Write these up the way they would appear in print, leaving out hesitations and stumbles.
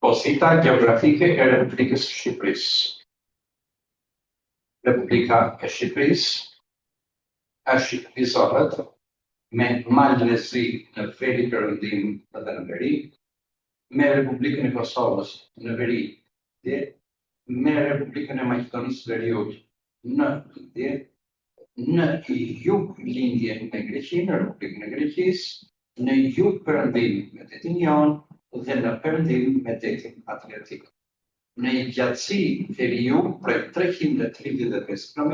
Pozita gjeografike e Republikës së Shqipërisë. Republika e Shqipërisë është shqiptarizohet me malin e zi në veri perëndim dhe në veri, me Republikën e Kosovës në veri dhe me Republikën e Maqedonisë Veriut në lindje, në jug lindje me Greqinë, në Republikën e Greqisë, në jug perëndim me detin Jon dhe në perëndim me detin Adriatik. Në gjatësi veriu prej 335 km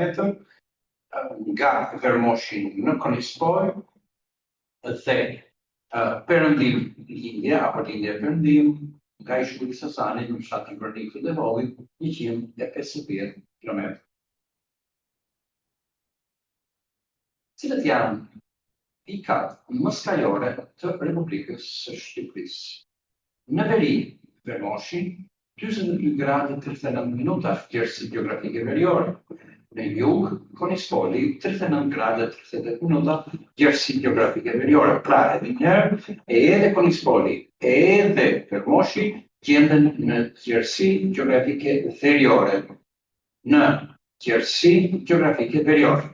nga Vermoshi në Konispoj dhe perëndim lindje apo lindje perëndim nga Ishulli Sazani në fshatin Vërnikut dhe Vollit 150 km. Cilat janë pikat mëskajore të Republikës së Shqipërisë? Në veri, Vermoshi, 42 gradë 39 minuta gjerësi gjeografike veriore. Në jug, Konispoli, 39 gradë 38 minuta gjerësi gjeografike veriore. Pra edhe njërë, edhe Konispoli, edhe Vermoshi gjenden në gjerësi gjeografike veriore. Në gjerësi gjeografike veriore.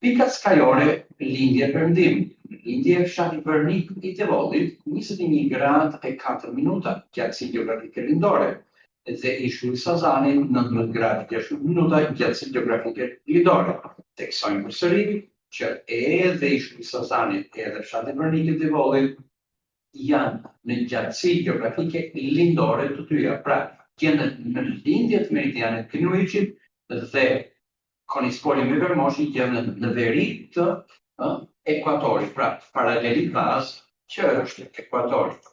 Pikat skajore, lindje perëndim. Lindje e fshati Vërnik i Tevollit, 21 gradë e 4 minuta, gjatësi gjeografike lindore. Dhe Ishulli Sazani, 19 gradë 60 minuta, gjatësi gjeografike lindore. Teksojmë përsëri që edhe Ishulli Sazani edhe fshati Vërnik i Tevollit janë në gjatësi gjeografike lindore të tyja. Pra, gjenden në lindjet meridiane të Krinuiqit dhe Konispoli me Vermoshi gjenden në veri të ekuatorit, pra paralelit bazë që është ekuatorit.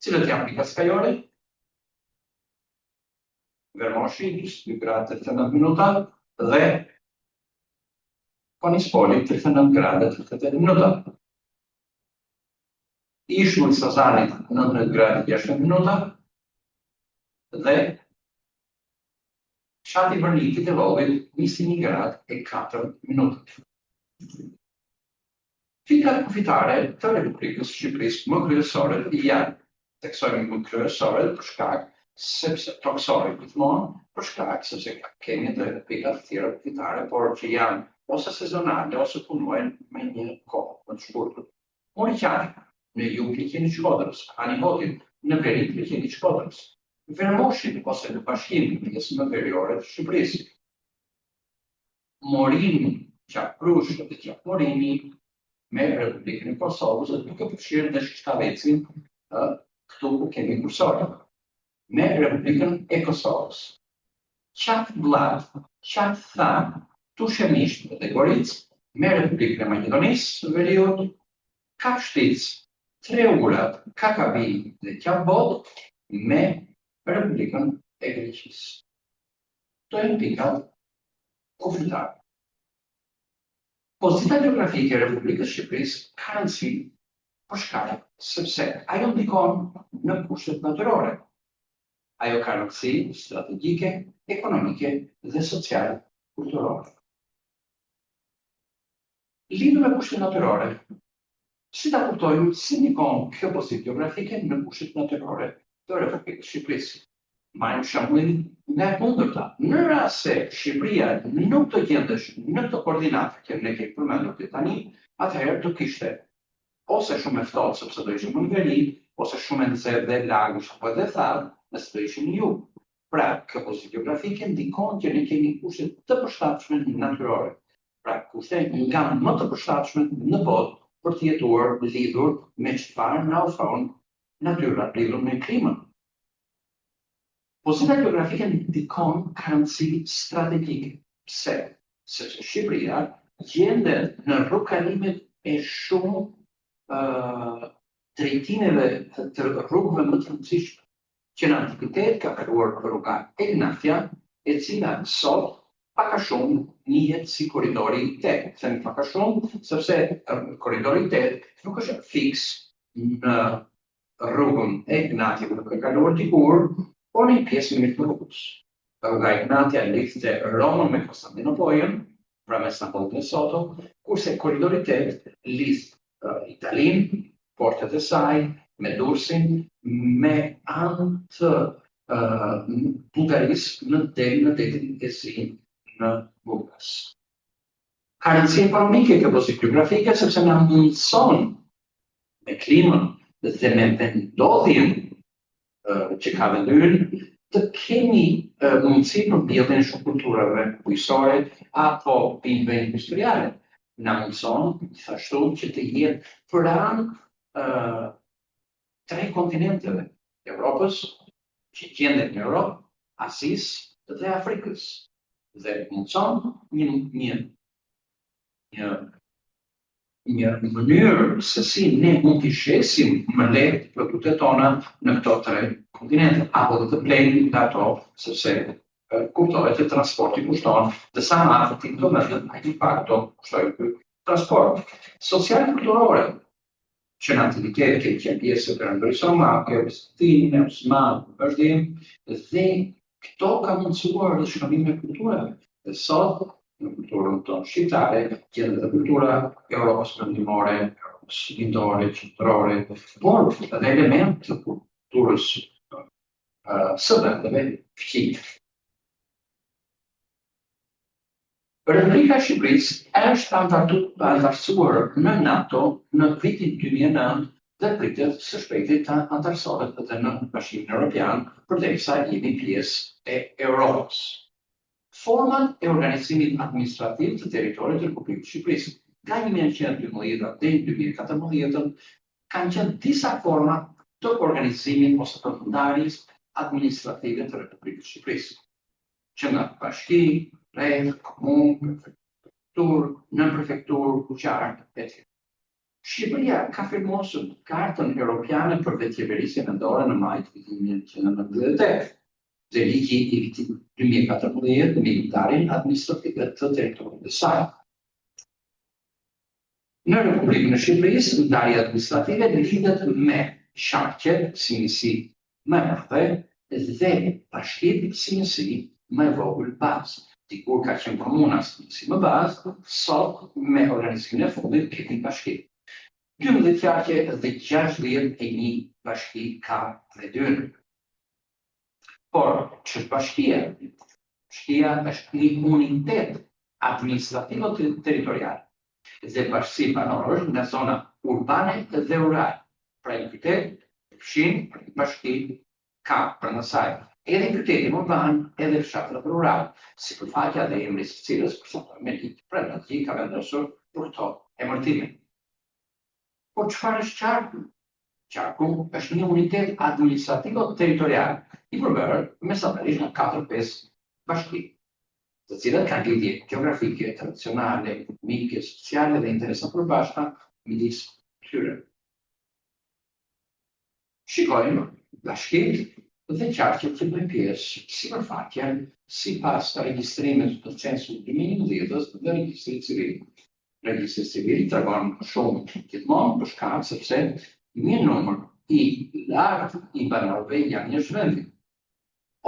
Cilët janë pikat skajore? Vermoshi 22 gradë 39 minuta dhe Konispoli 39 gradë 38 minuta. Ishulli Sazani 19 gradë 60 minuta dhe fshati Vërnik i Tevollit 21 gradë e 4 minuta. Pikat kufitare të Republikës së Shqipërisë më kryesore janë, teksojmë më kryesore për shkak sepse toksore gjithmonë, për shkak sepse kemi edhe pikat të tjera kufitare, por që janë ose sezonale ose punojnë me një kohë më të shkurtër. Moriqani në jug liqeni i Shkodrës, Anihoti në veri liqeni i Shkodrës, Vermoshi ose në bashkim pjesë më veriore të Shqipërisë. Morini, Qaprush dhe Qaporini me Republikën e Kosovës dhe duke përfshirë në Shkavecin, këtu kemi kursore. Me Republikën e Kosovës. Qatë Blat, Qatë Tham, Tushemisht dhe Goric, me Republikën e Maqedonisë Veriut, Kafshtic, Treurat, Kakabi dhe Qapbod, me Republikën e Greqisë. Këto janë pikat kufitare. Pozita gjeografike e Republikës Shqipërisë ka rëndësi për shkak sepse ajo ndikon në kushtet natyrore. Ajo ka rëndësi strategjike, ekonomike dhe sociale kulturore. Lidhur me kushtet natyrore, si ta kuptojmë si ndikon kjo pozitë gjeografike në kushtet natyrore të Republikës Shqipërisë? Marrim shembullin nga e kundërta. Në rast se Shqipëria nuk të gjendesh në të koordinatë që ne kemi përmendur këtu tani, atëherë do kishte ose shumë e ftohtë sepse do ishim në veri, ose shumë e nxehtë dhe lagësh apo edhe thellë, nëse do ishim në jug. Pra, kjo pozitë gjeografike ndikon që ne kemi kushte të përshtatshme natyrore. Pra, kushte nga më të përshtatshme në botë për të jetuar lidhur me çfarë na ofron natyra lidhur me klimën. Pozita gjeografike ndikon ka rëndësi strategjike. Pse? Sepse Shqipëria gjendet në rrugëkalimet e shumë drejtimeve të rrugëve më të rëndësishme. Që në antikitet ka kaluar rruga Egnatia, e cila sot pak a shumë njihet si korridori 8. Themi pak a shumë, sepse korridori 8 nuk është fiks në rrugën Egnatia nuk ka kaluar dikur, por një pjesë më të rrugës. Rruga Egnatia lidhte Romën me Konstantinopolin, pra me Stambollin e sotëm, kurse korridori 8 lidh Italinë, portet e saj, me Durrësin, me anë të Bullgarisë në detin e Zi në Burgas. Ka rëndësi ekonomike kjo pozitiv geografike sepse na mundson me klimën dhe me vendodhjen që ka vendi ynë të kemi mundësi për mbjelljen e shumë kulturave bujqësore apo bimëve industriale. Na mundson gjithashtu që të jetë pranë tre kontinenteve, Europës, që gjenden në Europë, Asisë dhe Afrikës. Dhe mundson një mënyrë se si ne mund të shesim më lehtë produktet tona në këto tre kontinente, apo dhe të blejmë nga ato, sepse kuptohet që transporti kushton, dhe sa marketing do merret ai impacto kushtoj ky transport. Social kulturore, që në aktivitet që janë pjesë e perëndimit marke, vestinë, osman, vazhdim, dhe këto ka mundësuar dhe shkëmbime e kulturave. Dhe sot, në kulturën tonë shqiptare, gjendet dhe kultura Europës perëndimore, Europës lindore, qendrore, por edhe element të kulturës së vendeve fqinjë. Republika e Shqipërisë është antarësuar në NATO në vitin 2009 dhe pritet së shpejti të antarësohet edhe në Bashkimin Evropian përderisa jemi pjesë e Europës. Format e organizimit administrativ të territorit të Republikës së Shqipërisë nga 1912 deri në 2014 kanë qenë disa forma të organizimit ose të ndarjes administrative të Republikës së Shqipërisë, që nga bashki, rreth, komunë, prefekturë, nënprefekturë, fuqar, etc. Shqipëria ka firmosur Kartën Europiane për vetëqeverisje vendore në maj të vitit 1998 dhe ligji i vitit 2014 me ndarjen administrative të territorit të saj. Në Republikën e Shqipërisë, ndarja administrative lidhet me sharqe si njësi më e madhe dhe bashkitë si njësi më e vogël bazë. Dikur ka qenë komuna si njësi më bazë, sot me organizimin e fundit kemi bashki. 12 qarqe dhe 61 bashki ka dhe dynë. Por, që bashkia është një unitet administrativo-territorial dhe bashkësi banorësh nga zona urbane dhe rurale. Pra një qytet, fshin, bashki ka pranë saj edhe qytetin urban edhe fshatrat rural, sipërfaqja dhe emri së cilës me ligjë pranë atij ka vendosur për këto emërtime. Por çfarë është qarku? Qarku është një unitet administrativo-territorial i përbërë mesatarisht nga 4-5 bashki, të cilat kanë lidhje gjeografike, tradicionale, ekonomike, sociale dhe interesa përbashkëta midis tyre. Shikojmë bashkitë dhe qarqet që bëjnë pjesë sipërfaqe sipas regjistrimit të censusit 2011 dhe regjistrit civil. Regjistri civil tregon shumë gjithmonë për shkak sepse një numër i lartë i banorëve janë një zhvendi.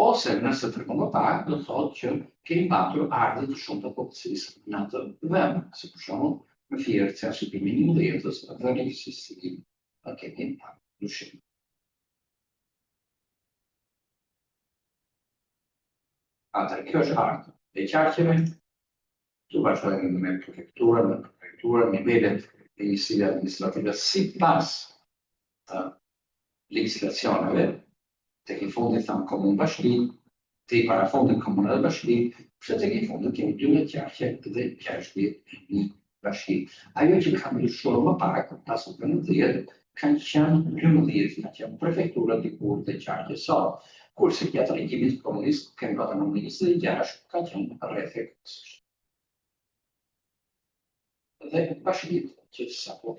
Ose nëse tregon më pak, do thotë që kemi patur ardhje të shumta popullsisë në atë vend, si për shembull me fjerë censusit 2011 dhe regjistri civil kemi pak ndryshim. Atëherë kjo është ardhja e qarqeve. Tu vazhdojmë me prefektura, nivelet e njësive administrative sipas legjislacioneve, tek i fundit thamë komunë bashki, te i parafundit komuna dhe bashki, pse tek i fundit kemi 12 qarqe dhe 61 bashki. Ajo që ka ndryshuar më pak, pas 19 kanë qenë 12, kanë qenë prefektura dikur dhe qarqe sot, kurse gjatë regjimit komunist kemi pasur në 26 ka qenë rreth e dhe bashkitë që sapo